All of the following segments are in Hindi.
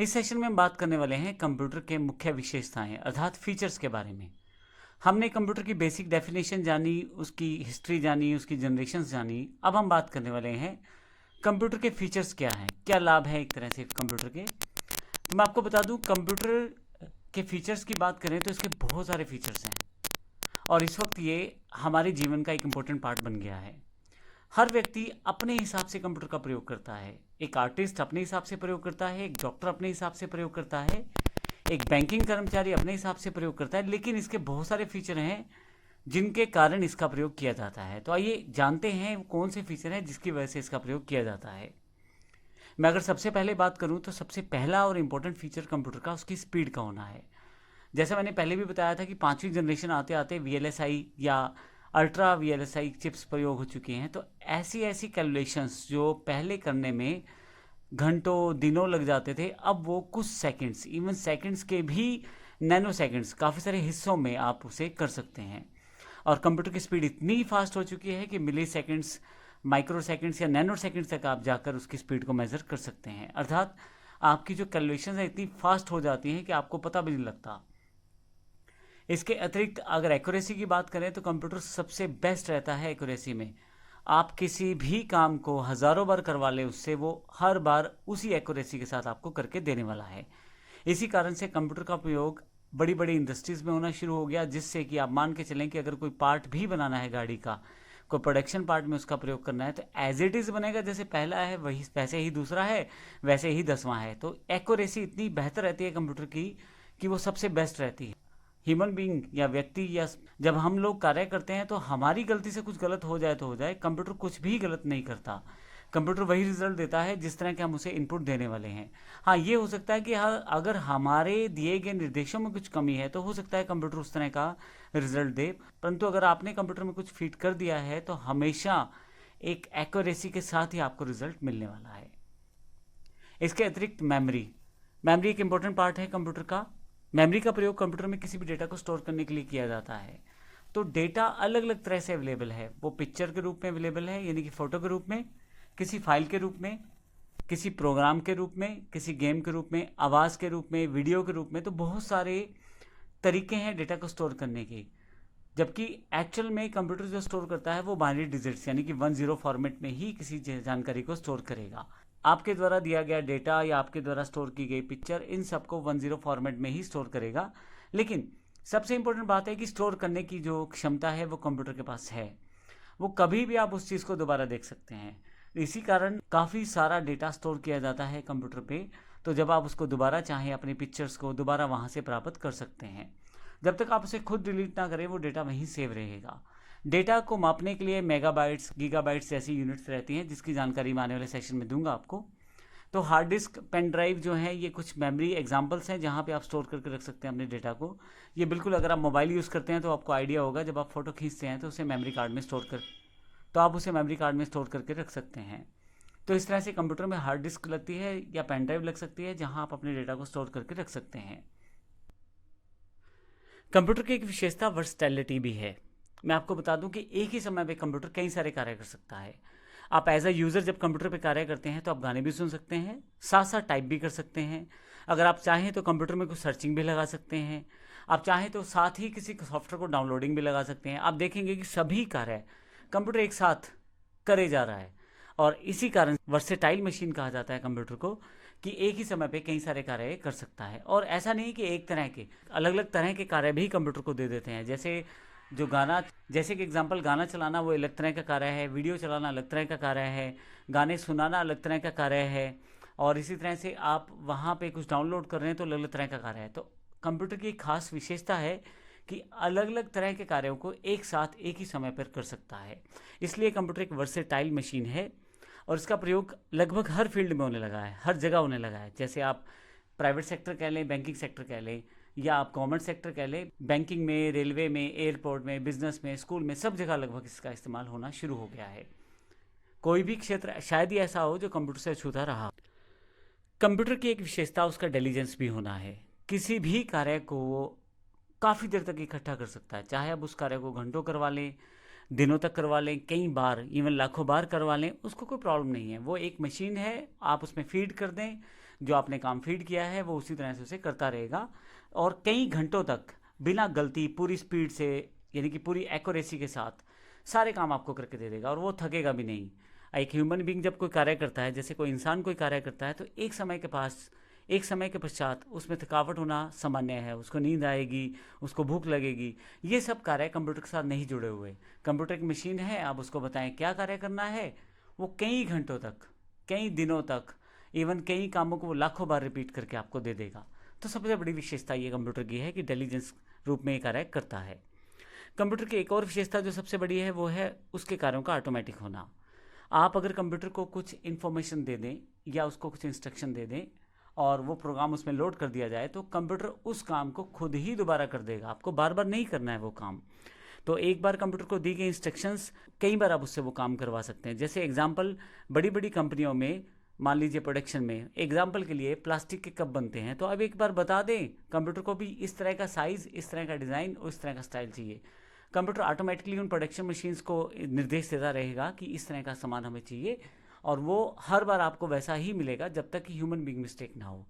इस सेशन में हम बात करने वाले हैं कंप्यूटर के मुख्य विशेषताएं अर्थात फीचर्स के बारे में। हमने कंप्यूटर की बेसिक डेफिनेशन जानी, उसकी हिस्ट्री जानी, उसकी जनरेशन्स जानी। अब हम बात करने वाले हैं कंप्यूटर के फीचर्स क्या हैं, क्या लाभ है एक तरह से कंप्यूटर के। तो मैं आपको बता दूं, कंप्यूटर के फीचर्स की बात करें तो इसके बहुत सारे फीचर्स हैं और इस वक्त ये हमारे जीवन का एक इम्पोर्टेंट पार्ट बन गया है। हर व्यक्ति अपने हिसाब से कंप्यूटर का प्रयोग करता है। एक आर्टिस्ट अपने हिसाब से प्रयोग करता है, एक डॉक्टर अपने हिसाब से प्रयोग करता है, एक बैंकिंग कर्मचारी अपने हिसाब से प्रयोग करता है। लेकिन इसके बहुत सारे फीचर हैं जिनके कारण इसका प्रयोग किया जाता है। तो आइए जानते हैं कौन से फीचर हैं जिसकी वजह से इसका प्रयोग किया जाता है। मैं अगर सबसे पहले बात करूं तो सबसे पहला और इम्पोर्टेंट फीचर कंप्यूटर का उसकी स्पीड का होना है। जैसे मैंने पहले भी बताया था कि 5वीं जनरेशन आते आते VLSI या अल्ट्रा VLSI चिप्स प्रयोग हो चुकी हैं। तो ऐसी ऐसी कैलकुलेशंस जो पहले करने में घंटों दिनों लग जाते थे, अब वो कुछ सेकंड्स, इवन सेकंड्स के भी नैनो सेकंड्स, काफ़ी सारे हिस्सों में आप उसे कर सकते हैं। और कंप्यूटर की स्पीड इतनी फास्ट हो चुकी है कि मिली सेकेंड्स, माइक्रो सेकेंड्स या नैनो सेकेंड्स तक आप जाकर उसकी स्पीड को मेज़र कर सकते हैं। अर्थात आपकी जो कैलकुलेशन है इतनी फास्ट हो जाती हैं कि आपको पता भी नहीं लगता। इसके अतिरिक्त अगर एक्यूरेसी की बात करें तो कंप्यूटर सबसे बेस्ट रहता है एक्यूरेसी में। आप किसी भी काम को हज़ारों बार करवा लें उससे, वो हर बार उसी एक्यूरेसी के साथ आपको करके देने वाला है। इसी कारण से कंप्यूटर का प्रयोग बड़ी बड़ी इंडस्ट्रीज़ में होना शुरू हो गया, जिससे कि आप मान के चलें कि अगर कोई पार्ट भी बनाना है गाड़ी का, कोई प्रोडक्शन पार्ट में उसका प्रयोग करना है, तो एज इट इज़ बनेगा। जैसे पहला है वही वैसे ही दूसरा है, वैसे ही 10वां है। तो एक्यूरेसी इतनी बेहतर रहती है कंप्यूटर की कि वो सबसे बेस्ट रहती है। ह्यूमन बींग या व्यक्ति या जब हम लोग कार्य करते हैं तो हमारी गलती से कुछ गलत हो जाए तो हो जाए, कंप्यूटर कुछ भी गलत नहीं करता। कंप्यूटर वही रिजल्ट देता है जिस तरह के हम उसे इनपुट देने वाले हैं। हाँ, ये हो सकता है कि अगर हमारे दिए गए निर्देशों में कुछ कमी है तो हो सकता है कंप्यूटर उस तरह का रिजल्ट दे, परंतु अगर आपने कंप्यूटर में कुछ फीड कर दिया है तो हमेशा एक एक्यूरेसी के साथ ही आपको रिजल्ट मिलने वाला है। इसके अतिरिक्त मेमोरी एक इंपॉर्टेंट पार्ट है कंप्यूटर का। मेमोरी का प्रयोग कंप्यूटर में किसी भी डेटा को स्टोर करने के लिए किया जाता है। तो डेटा अलग अलग तरह से अवेलेबल है। वो पिक्चर के रूप में अवेलेबल है, यानी कि फ़ोटो के रूप में, किसी फाइल के रूप में, किसी प्रोग्राम के रूप में, किसी गेम के रूप में, आवाज़ के रूप में, वीडियो के रूप में। तो बहुत सारे तरीके हैं डेटा को स्टोर करने के। जबकि एक्चुअल में कंप्यूटर जो स्टोर करता है वो बाइनरी डिजिट्स यानी कि 1-0 फॉर्मेट में ही किसी जानकारी को स्टोर करेगा। आपके द्वारा दिया गया डेटा या आपके द्वारा स्टोर की गई पिक्चर, इन सबको 1-0 फॉर्मेट में ही स्टोर करेगा। लेकिन सबसे इंपॉर्टेंट बात है कि स्टोर करने की जो क्षमता है वो कंप्यूटर के पास है। वो कभी भी आप उस चीज़ को दोबारा देख सकते हैं। इसी कारण काफ़ी सारा डेटा स्टोर किया जाता है कंप्यूटर पे। तो जब आप उसको दोबारा चाहें, अपनी पिक्चर्स को दोबारा वहाँ से प्राप्त कर सकते हैं। जब तक आप उसे खुद डिलीट ना करें वो डेटा वहीं सेव रहेगा। डेटा को मापने के लिए मेगाबाइट्स, गीगाबाइट्स जैसी यूनिट्स रहती हैं, जिसकी जानकारी मैं आने वाले सेशन में दूंगा आपको। तो हार्ड डिस्क, पेन ड्राइव जो है, ये कुछ मेमोरी एग्जांपल्स हैं जहाँ पे आप स्टोर करके रख सकते हैं अपने डेटा को। ये बिल्कुल, अगर आप मोबाइल यूज़ करते हैं तो आपको आइडिया होगा, जब आप फ़ोटो खींचते हैं तो उसे मेमोरी कार्ड में स्टोर कर तो आप उसे मेमोरी कार्ड में स्टोर करके रख सकते हैं। तो इस तरह से कंप्यूटर में हार्ड डिस्क लगती है या पेन ड्राइव लग सकती है जहाँ आप अपने डेटा को स्टोर करके रख सकते हैं। कंप्यूटर की एक विशेषता वर्सटैलिटी भी है। मैं आपको बता दूं कि एक ही समय पे कंप्यूटर कई सारे कार्य कर सकता है। आप एज अ यूज़र जब कंप्यूटर पे कार्य करते हैं तो आप गाने भी सुन सकते हैं, साथ साथ टाइप भी कर सकते हैं। अगर आप चाहें तो कंप्यूटर में कुछ सर्चिंग भी लगा सकते हैं। आप चाहें तो साथ ही किसी सॉफ्टवेयर को डाउनलोडिंग भी लगा सकते हैं। आप देखेंगे कि सभी कार्य कंप्यूटर एक साथ करे जा रहा है और इसी कारण वर्सेटाइल मशीन कहा जाता है कंप्यूटर को, कि एक ही समय पे कई सारे कार्य कर सकता है। और ऐसा नहीं कि एक तरह के, अलग अलग तरह के कार्य भी कंप्यूटर को दे देते हैं। जैसे कि एग्जांपल, गाना चलाना वो अलग तरह का कार्य है, वीडियो चलाना अलग तरह का कार्य है, गाने सुनाना अलग तरह का कार्य है, और इसी तरह से आप वहाँ पे कुछ डाउनलोड कर रहे हैं तो अलग अलग तरह का कार्य है। तो कंप्यूटर की एक खास विशेषता है कि अलग अलग तरह के कार्यों को एक साथ एक ही समय पर कर सकता है। इसलिए कंप्यूटर एक वर्सेटाइल मशीन है और इसका प्रयोग लगभग हर फील्ड में होने लगा है, हर जगह होने लगा है। जैसे आप प्राइवेट सेक्टर कह लें, बैंकिंग सेक्टर कह लें, या आप गवर्नमेंट सेक्टर कह लें, बैंकिंग में, रेलवे में, एयरपोर्ट में, बिजनेस में, स्कूल में, सब जगह लगभग इसका इस्तेमाल होना शुरू हो गया है। कोई भी क्षेत्र शायद ही ऐसा हो जो कंप्यूटर से अछूता रहा। कंप्यूटर की एक विशेषता उसका इंटेलिजेंस भी होना है। किसी भी कार्य को वो काफ़ी देर तक इकट्ठा कर सकता है, चाहे आप उस कार्य को घंटों करवा लें, दिनों तक करवा लें, कई बार, इवन लाखों बार करवा लें, उसको कोई प्रॉब्लम नहीं है। वो एक मशीन है, आप उसमें फीड कर दें, जो आपने काम फीड किया है वो उसी तरह से उसे करता रहेगा और कई घंटों तक बिना गलती पूरी स्पीड से यानी कि पूरी एक्यूरेसी के साथ सारे काम आपको करके दे देगा और वो थकेगा भी नहीं। एक ह्यूमन बीइंग जब कोई कार्य करता है, जैसे कोई इंसान कोई कार्य करता है, तो एक समय के पश्चात उसमें थकावट होना सामान्य है, उसको नींद आएगी, उसको भूख लगेगी। ये सब कार्य कंप्यूटर के साथ नहीं जुड़े हुए। कंप्यूटर की मशीन है, आप उसको बताएं क्या कार्य करना है, वो कई घंटों तक, कई दिनों तक, इवन कई कामों को वो लाखों बार रिपीट करके आपको दे देगा। तो सबसे बड़ी विशेषता ये कंप्यूटर की है कि इंटेलिजेंस रूप में ये कार्य करता है। कंप्यूटर की एक और विशेषता जो सबसे बड़ी है वो है उसके कार्यों का ऑटोमेटिक होना। आप अगर कंप्यूटर को कुछ इन्फॉर्मेशन दे दें या उसको कुछ इंस्ट्रक्शन दे दें और वो प्रोग्राम उसमें लोड कर दिया जाए तो कंप्यूटर उस काम को खुद ही दोबारा कर देगा, आपको बार बार नहीं करना है वो काम। तो एक बार कंप्यूटर को दी गई इंस्ट्रक्शंस कई बार आप उससे वो काम करवा सकते हैं। जैसे एग्जांपल, बड़ी बड़ी कंपनियों में मान लीजिए प्रोडक्शन में एग्जांपल के लिए प्लास्टिक के कप बनते हैं, तो अब एक बार बता दें कंप्यूटर को भी इस तरह का साइज़, इस तरह का डिज़ाइन और इस तरह का स्टाइल चाहिए। कंप्यूटर ऑटोमेटिकली उन प्रोडक्शन मशीन्स को निर्देश देता रहेगा कि इस तरह का सामान हमें चाहिए और वो हर बार आपको वैसा ही मिलेगा जब तक कि ह्यूमन बीइंग मिस्टेक ना हो,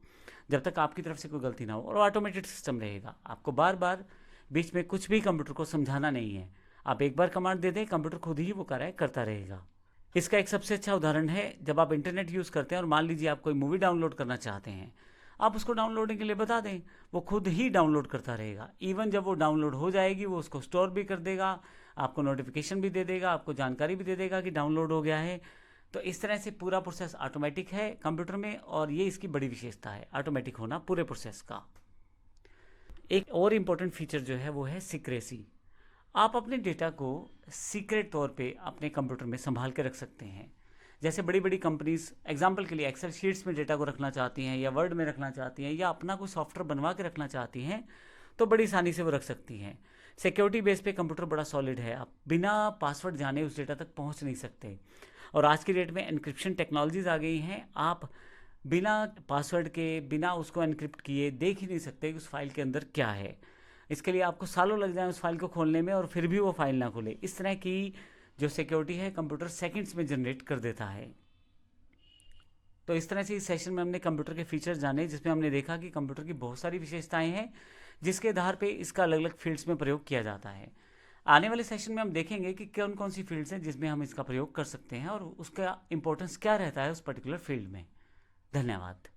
जब तक आपकी तरफ से कोई गलती ना हो, और ऑटोमेटेड सिस्टम रहेगा। आपको बार बार बीच में कुछ भी कंप्यूटर को समझाना नहीं है। आप एक बार कमांड दे दें, कंप्यूटर खुद ही वो कार्य करता रहेगा। इसका एक सबसे अच्छा उदाहरण है जब आप इंटरनेट यूज़ करते हैं और मान लीजिए आप कोई मूवी डाउनलोड करना चाहते हैं, आप उसको डाउनलोडिंग के लिए बता दें, वो खुद ही डाउनलोड करता रहेगा। इवन जब वो डाउनलोड हो जाएगी वो उसको स्टोर भी कर देगा, आपको नोटिफिकेशन भी दे देगा, आपको जानकारी भी दे देगा कि डाउनलोड हो गया है। तो इस तरह से पूरा प्रोसेस ऑटोमेटिक है कंप्यूटर में और ये इसकी बड़ी विशेषता है, ऑटोमेटिक होना पूरे प्रोसेस का। एक और इम्पोर्टेंट फीचर जो है वो है सीक्रेसी। आप अपने डेटा को सीक्रेट तौर पे अपने कंप्यूटर में संभाल के रख सकते हैं। जैसे बड़ी बड़ी कंपनीज एग्जांपल के लिए एक्सेल शीट्स में डेटा को रखना चाहती हैं या वर्ड में रखना चाहती हैं या अपना कोई सॉफ्टवेयर बनवा के रखना चाहती हैं, तो बड़ी आसानी से वो रख सकती हैं। सिक्योरिटी बेस पे कंप्यूटर बड़ा सॉलिड है, आप बिना पासवर्ड जाने उस डेटा तक पहुंच नहीं सकते। और आज की डेट में एनक्रिप्शन टेक्नोलॉजीज आ गई हैं, आप बिना पासवर्ड के, बिना उसको एनक्रिप्ट किए देख ही नहीं सकते कि उस फाइल के अंदर क्या है। इसके लिए आपको सालों लग जाए उस फाइल को खोलने में और फिर भी वो फाइल ना खुले। इस तरह की जो सिक्योरिटी है कंप्यूटर सेकंड्स में जनरेट कर देता है। तो इस तरह से इस सेशन में हमने कंप्यूटर के फीचर्स जाने, जिसमें हमने देखा कि कंप्यूटर की बहुत सारी विशेषताएं हैं जिसके आधार पे इसका अलग अलग फील्ड्स में प्रयोग किया जाता है। आने वाले सेशन में हम देखेंगे कि कौन कौन सी फील्ड्स हैं जिसमें हम इसका प्रयोग कर सकते हैं और उसका इंपॉर्टेंस क्या रहता है उस पर्टिकुलर फील्ड में। धन्यवाद।